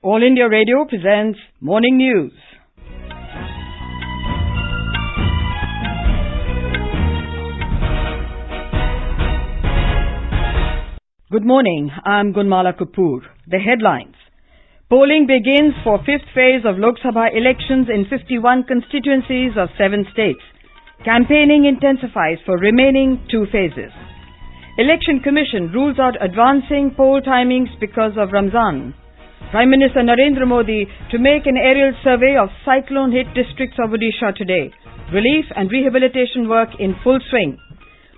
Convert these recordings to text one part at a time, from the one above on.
All India Radio presents Morning News. Good morning, I'm Gunmala Kapoor. The headlines. Polling begins for fifth phase of Lok Sabha elections in 51 constituencies of 7 states. Campaigning intensifies for remaining 2 phases. Election Commission rules out advancing poll timings because of Ramzan. Prime Minister Narendra Modi to make an aerial survey of cyclone-hit districts of Odisha today. Relief and rehabilitation work in full swing.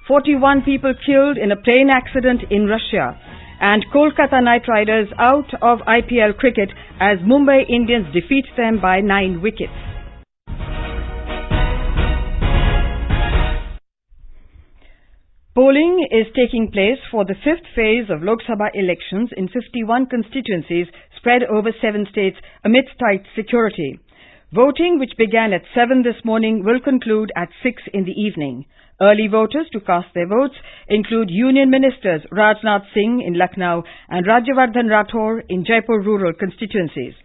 41 people killed in a plane accident in Russia. And Kolkata Knight Riders out of IPL Cricket as Mumbai Indians defeat them by 9 wickets. Polling is taking place for the fifth phase of Lok Sabha elections in 51 constituencies spread over 7 states amidst tight security. Voting, which began at 7 this morning, will conclude at 6 in the evening. Early voters to cast their votes include Union Ministers Rajnath Singh in Lucknow and Rajyavardhan Rathore in Jaipur rural constituencies.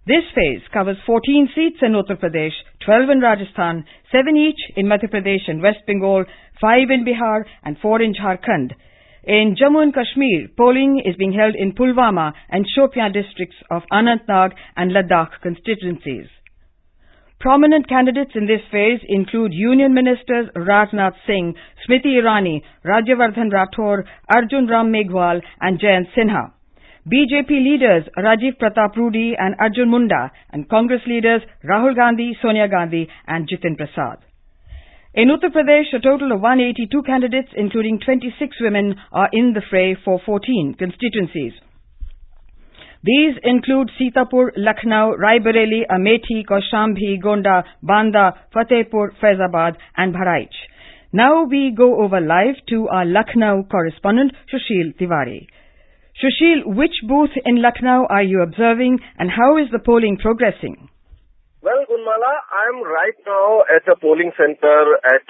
This phase covers 14 seats in Uttar Pradesh, 12 in Rajasthan, 7 each in Madhya Pradesh and West Bengal, 5 in Bihar and 4 in Jharkhand. In Jammu and Kashmir, polling is being held in Pulwama and Shopian districts of Anantnag and Ladakh constituencies. Prominent candidates in this phase include Union Ministers Rajnath Singh, Smriti Irani, Rajyavardhan Rathore, Arjun Ram Meghwal and Jayant Sinha. BJP leaders Rajiv Pratap Rudy and Arjun Munda and Congress leaders Rahul Gandhi, Sonia Gandhi and Jitin Prasad. In Uttar Pradesh, a total of 182 candidates, including 26 women, are in the fray for 14 constituencies. These include Sitapur, Lucknow, Raebareli, Amethi, Kaushambi, Gonda, Banda, Fatehpur, Faizabad and Bharaich. Now we go over live to our Lucknow correspondent, Sushil Tiwari. Sushil, which booth in Lucknow are you observing and how is the polling progressing? Well, Gunmala, I am right now at a polling center at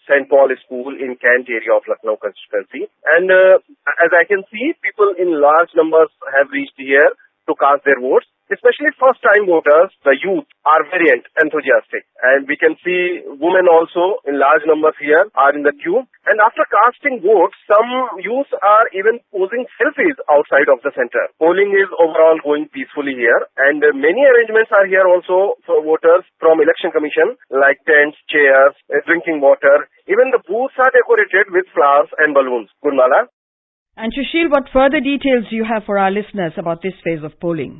St. Paul School in Kent area of Lucknow constituency. And as I can see, people in large numbers have reached here to cast their votes. Especially first-time voters, the youth, are very enthusiastic. And we can see women also in large numbers here are in the queue. And after casting votes, some youths are even posing selfies outside of the center. Polling is overall going peacefully here. And many arrangements are here also for voters from Election Commission, like tents, chairs, drinking water. Even the booths are decorated with flowers and balloons. Gunmala. And Sushil, what further details do you have for our listeners about this phase of polling?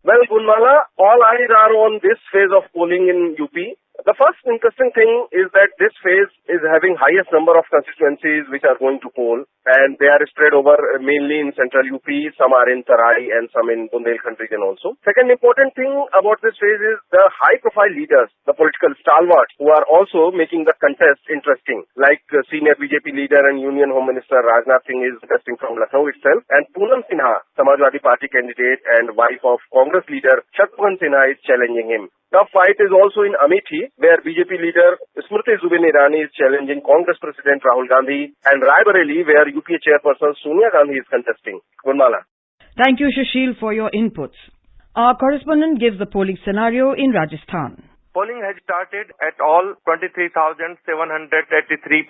Well, Gunmala, all eyes are on this phase of polling in UP. The first interesting thing is that this phase is having highest number of constituencies which are going to poll, and they are spread over mainly in central UP, some are in Tarai and some in Bundelkhand region also. Second important thing about this phase is the high-profile leaders, the political stalwarts, who are also making the contest interesting, like senior BJP leader and Union Home Minister Rajnath Singh is contesting from Lucknow itself, and Poonam Sinha, Samajwadi Party candidate and wife of Congress leader Shatrughan Sinha, is challenging him. Tough fight is also in Amethi, where BJP leader Smriti Irani is challenging Congress President Rahul Gandhi, and Raebareli, where UPA chairperson Sonia Gandhi is contesting. Gunmala. Thank you, Sushil, for your inputs. Our correspondent gives the polling scenario in Rajasthan. Polling has started at all 23,783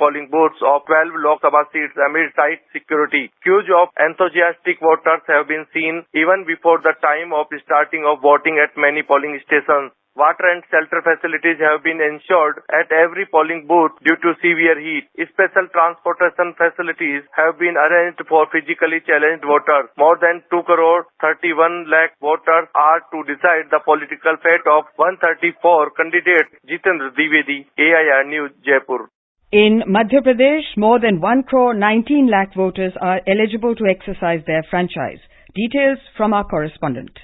polling booths of 12 Lok Sabha seats amid tight security. Queues of enthusiastic voters have been seen even before the time of starting of voting at many polling stations. Water and shelter facilities have been ensured at every polling booth due to severe heat. Special transportation facilities have been arranged for physically challenged voters. More than 2 crore 31 lakh voters are to decide the political fate of 134 candidates. Jitendra Dwivedi, AIR News, Jaipur. In Madhya Pradesh, more than 1 crore 19 lakh voters are eligible to exercise their franchise. Details from our correspondent.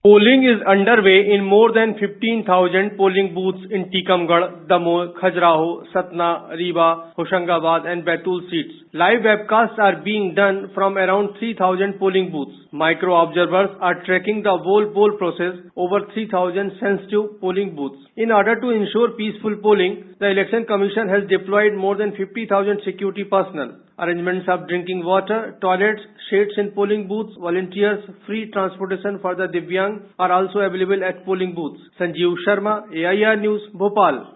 Polling is underway in more than 15,000 polling booths in Tikamgarh, Damoh, Khajuraho, Satna, Rewa, Hoshangabad and Baitul seats. Live webcasts are being done from around 3,000 polling booths. Micro observers are tracking the whole poll process over 3,000 sensitive polling booths. In order to ensure peaceful polling, the Election Commission has deployed more than 50,000 security personnel. Arrangements of drinking water, toilets, shades in polling booths, volunteers, free transportation for the Divyang are also available at polling booths. Sanjeev Sharma, AIR News, Bhopal.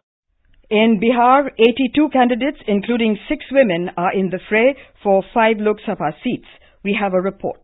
In Bihar, 82 candidates, including 6 women, are in the fray for 5 Lok Sabha seats. We have a report.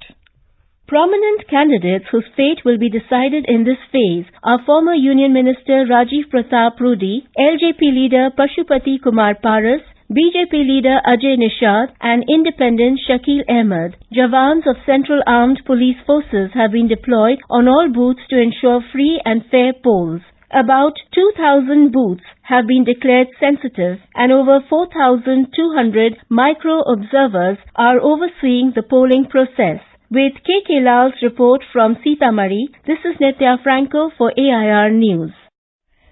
Prominent candidates whose fate will be decided in this phase are former Union Minister Rajiv Pratap Rudy, LJP leader Pashupati Kumar Paras, BJP leader Ajay Nishad and independent Shakil Ahmed. Jawans of Central Armed Police Forces have been deployed on all booths to ensure free and fair polls. About 2,000 booths have been declared sensitive and over 4,200 micro-observers are overseeing the polling process. With KK Lal's report from Sitamarhi, this is Nitya Franco for AIR News.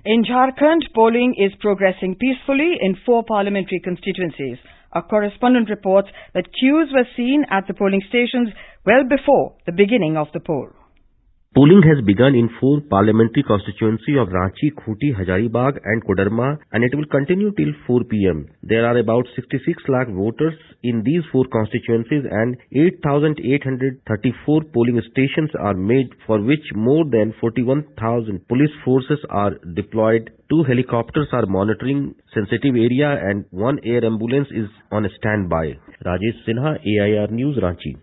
In Jharkhand, polling is progressing peacefully in 4 parliamentary constituencies. Our correspondent reports that queues were seen at the polling stations well before the beginning of the poll. Polling has begun in 4 parliamentary constituencies of Ranchi, Khuti, Hazaribagh and Kodarma, and it will continue till 4 p.m. There are about 66 lakh voters in these 4 constituencies and 8,834 polling stations are made, for which more than 41,000 police forces are deployed. 2 helicopters are monitoring sensitive area and 1 air ambulance is on standby. Rajesh Sinha, AIR News, Ranchi.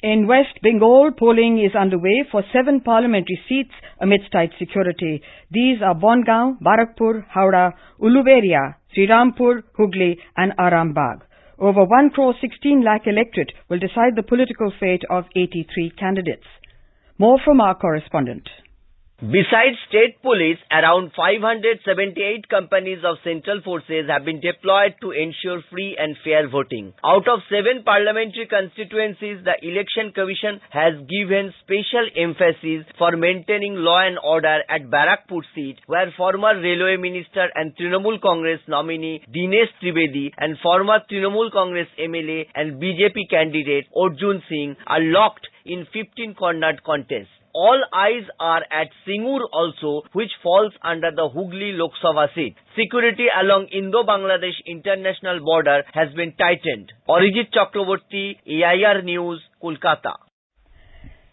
In West Bengal, polling is underway for 7 parliamentary seats amidst tight security. These are Bongaon, Barakpur, Howrah, Uluberia, Srirampur, Hooghly and Arambagh. Over 1.16 lakh electorate will decide the political fate of 83 candidates. More from our correspondent. Besides state police, around 578 companies of central forces have been deployed to ensure free and fair voting. Out of 7 parliamentary constituencies, the Election Commission has given special emphasis for maintaining law and order at Barakpur seat, where former Railway Minister and Trinamool Congress nominee Dinesh Trivedi and former Trinamool Congress MLA and BJP candidate Arjun Singh are locked in 15-cornered contest. All eyes are at Singur also, which falls under the Hooghly Lok Sabha seat. Security along Indo-Bangladesh international border has been tightened. Arijit Chakraborty, AIR News, Kolkata.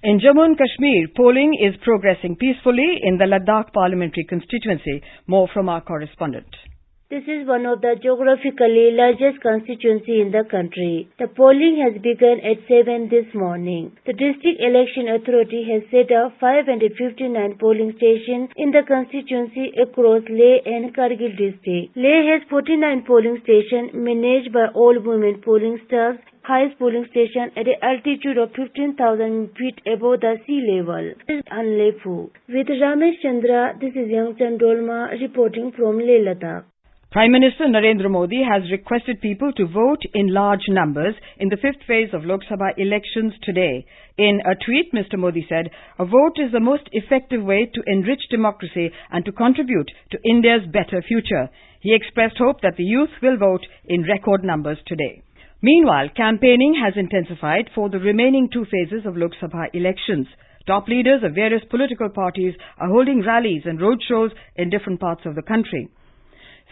In Jammu and Kashmir, polling is progressing peacefully in the Ladakh parliamentary constituency. More from our correspondent. This is one of the geographically largest constituency in the country. The polling has begun at 7 this morning. The District Election Authority has set up 559 polling stations in the constituency across Leh and Kargil district. Leh has 49 polling stations managed by all women polling staff, highest polling station at an altitude of 15,000 feet above the sea level. This is Anlepu. With Ramesh Chandra, this is Yangchan Dolma reporting from Leh Ladakh. Prime Minister Narendra Modi has requested people to vote in large numbers in the 5th phase of Lok Sabha elections today. In a tweet, Mr. Modi said, "A vote is the most effective way to enrich democracy and to contribute to India's better future." He expressed hope that the youth will vote in record numbers today. Meanwhile, campaigning has intensified for the remaining 2 phases of Lok Sabha elections. Top leaders of various political parties are holding rallies and roadshows in different parts of the country.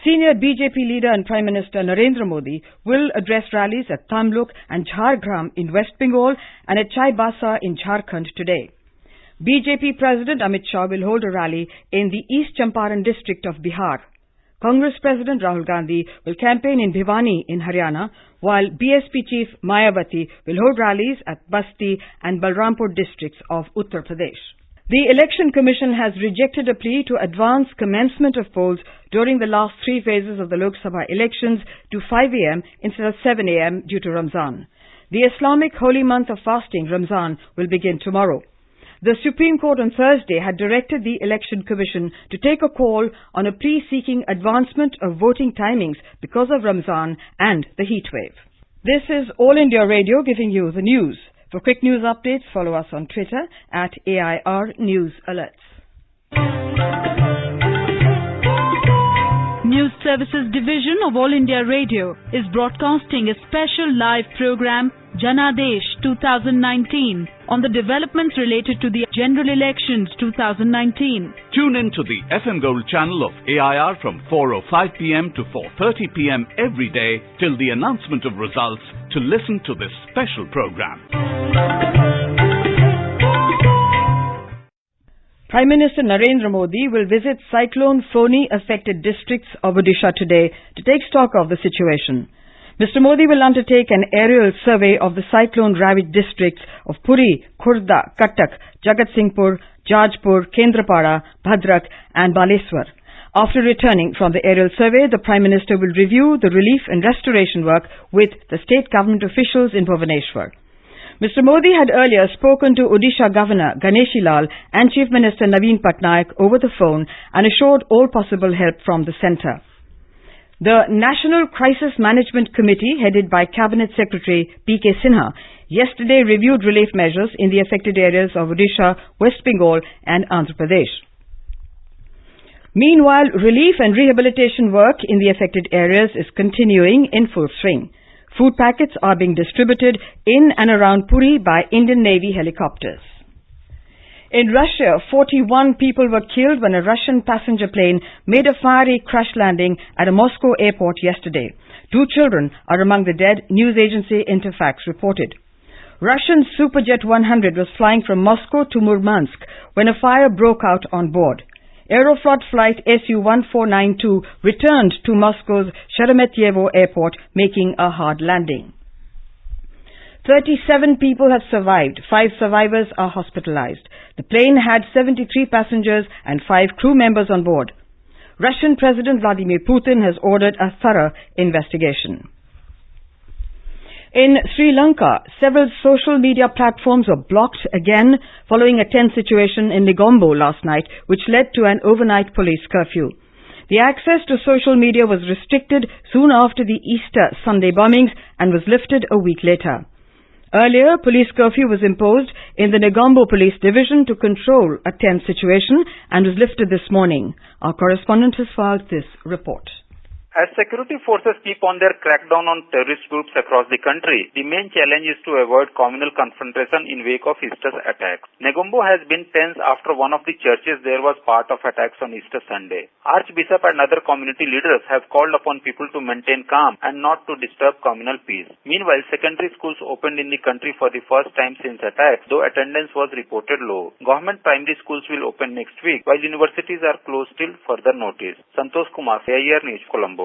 Senior BJP leader and Prime Minister Narendra Modi will address rallies at Tamluk and Jhargram in West Bengal and at Chaibasa in Jharkhand today. BJP President Amit Shah will hold a rally in the East Champaran district of Bihar. Congress President Rahul Gandhi will campaign in Bhiwani in Haryana, while BSP Chief Mayawati will hold rallies at Basti and Balrampur districts of Uttar Pradesh. The Election Commission has rejected a plea to advance commencement of polls during the last 3 phases of the Lok Sabha elections to 5 a.m. instead of 7 a.m. due to Ramzan. The Islamic holy month of fasting, Ramzan, will begin tomorrow. The Supreme Court on Thursday had directed the Election Commission to take a call on a plea seeking advancement of voting timings because of Ramzan and the heat wave. This is All India Radio giving you the news. For quick news updates, follow us on Twitter at AIR News Alerts. News Services Division of All India Radio is broadcasting a special live program Janadesh 2019 on the developments related to the general elections 2019. Tune in to the FM Gold channel of AIR from 4:05 p.m. to 4:30 p.m. every day till the announcement of results to listen to this special program. Prime Minister Narendra Modi will visit cyclone Foni affected districts of Odisha today to take stock of the situation. Mr. Modi will undertake an aerial survey of the cyclone-ravaged districts of Puri, Khurda, Cuttack, Jagatsinghpur, Jajpur, Kendrapada, Bhadrak and Baleswar. After returning from the aerial survey, the Prime Minister will review the relief and restoration work with the state government officials in Bhubaneswar. Mr. Modi had earlier spoken to Odisha Governor Ganeshi Lal and Chief Minister Naveen Patnaik over the phone and assured all possible help from the centre. The National Crisis Management Committee, headed by Cabinet Secretary P.K. Sinha, yesterday reviewed relief measures in the affected areas of Odisha, West Bengal and Andhra Pradesh. Meanwhile, relief and rehabilitation work in the affected areas is continuing in full swing. Food packets are being distributed in and around Puri by Indian Navy helicopters. In Russia, 41 people were killed when a Russian passenger plane made a fiery crash landing at a Moscow airport yesterday. 2 children are among the dead, news agency Interfax reported. Russian Superjet 100 was flying from Moscow to Murmansk when a fire broke out on board. Aeroflot flight Su-1492 returned to Moscow's Sheremetyevo airport, making a hard landing. 37 people have survived. 5 survivors are hospitalized. The plane had 73 passengers and 5 crew members on board. Russian President Vladimir Putin has ordered a thorough investigation. In Sri Lanka, several social media platforms were blocked again following a tense situation in Negombo last night, which led to an overnight police curfew. The access to social media was restricted soon after the Easter Sunday bombings and was lifted a week later. Earlier, police curfew was imposed in the Negombo Police Division to control a tense situation and was lifted this morning. Our correspondent has filed this report. As security forces keep on their crackdown on terrorist groups across the country, the main challenge is to avoid communal confrontation in wake of Easter's attacks. Negombo has been tense after one of the churches there was part of attacks on Easter Sunday. Archbishop and other community leaders have called upon people to maintain calm and not to disturb communal peace. Meanwhile, secondary schools opened in the country for the first time since attacks, though attendance was reported low. Government primary schools will open next week, while universities are closed till further notice. Santosh Kumar, AIR News, Colombo.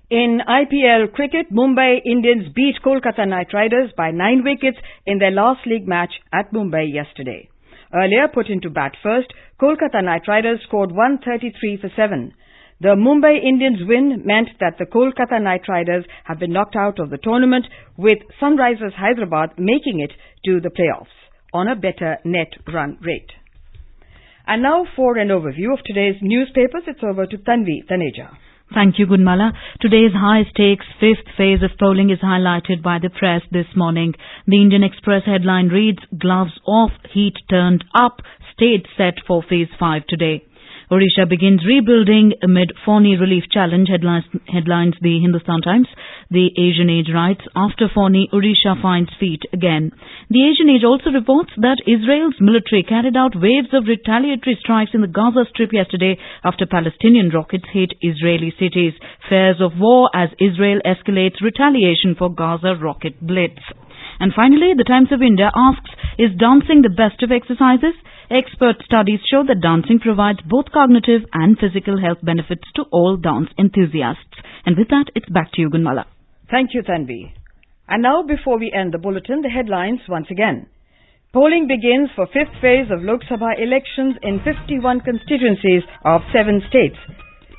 In IPL Cricket, Mumbai Indians beat Kolkata Knight Riders by 9 wickets in their last league match at Mumbai yesterday. Earlier put into bat first, Kolkata Knight Riders scored 133 for 7. The Mumbai Indians win meant that the Kolkata Knight Riders have been knocked out of the tournament, with Sunrisers Hyderabad making it to the playoffs on a better net run rate. And now for an overview of today's newspapers, it's over to Tanvi Taneja. Thank you, Gunmala. Today's high-stakes 5th phase of polling is highlighted by the press this morning. The Indian Express headline reads, "Gloves off, heat turned up, state set for phase 5 today." Odisha begins rebuilding amid Foni relief challenge, headlines the Hindustan Times. The Asian Age writes, after Foni, Odisha finds feet again. The Asian Age also reports that Israel's military carried out waves of retaliatory strikes in the Gaza Strip yesterday after Palestinian rockets hit Israeli cities. Fears of war as Israel escalates retaliation for Gaza rocket blitz. And finally, the Times of India asks, is dancing the best of exercises? Expert studies show that dancing provides both cognitive and physical health benefits to all dance enthusiasts. And with that, it's back to you, Gunmala. Thank you, Tanvi. And now, before we end the bulletin, the headlines once again. Polling begins for 5th phase of Lok Sabha elections in 51 constituencies of 7 states.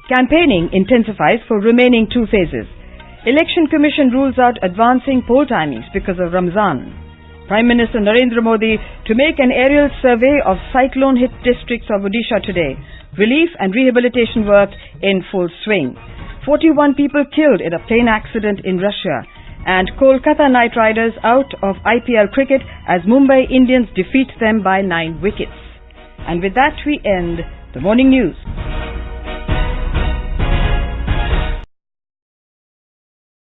Campaigning intensifies for remaining 2 phases. Election Commission rules out advancing poll timings because of Ramzan. Prime Minister Narendra Modi to make an aerial survey of cyclone-hit districts of Odisha today. Relief and rehabilitation work in full swing. 41 people killed in a plane accident in Russia. And Kolkata Knight Riders out of IPL Cricket as Mumbai Indians defeat them by 9 wickets. And with that we end the morning news.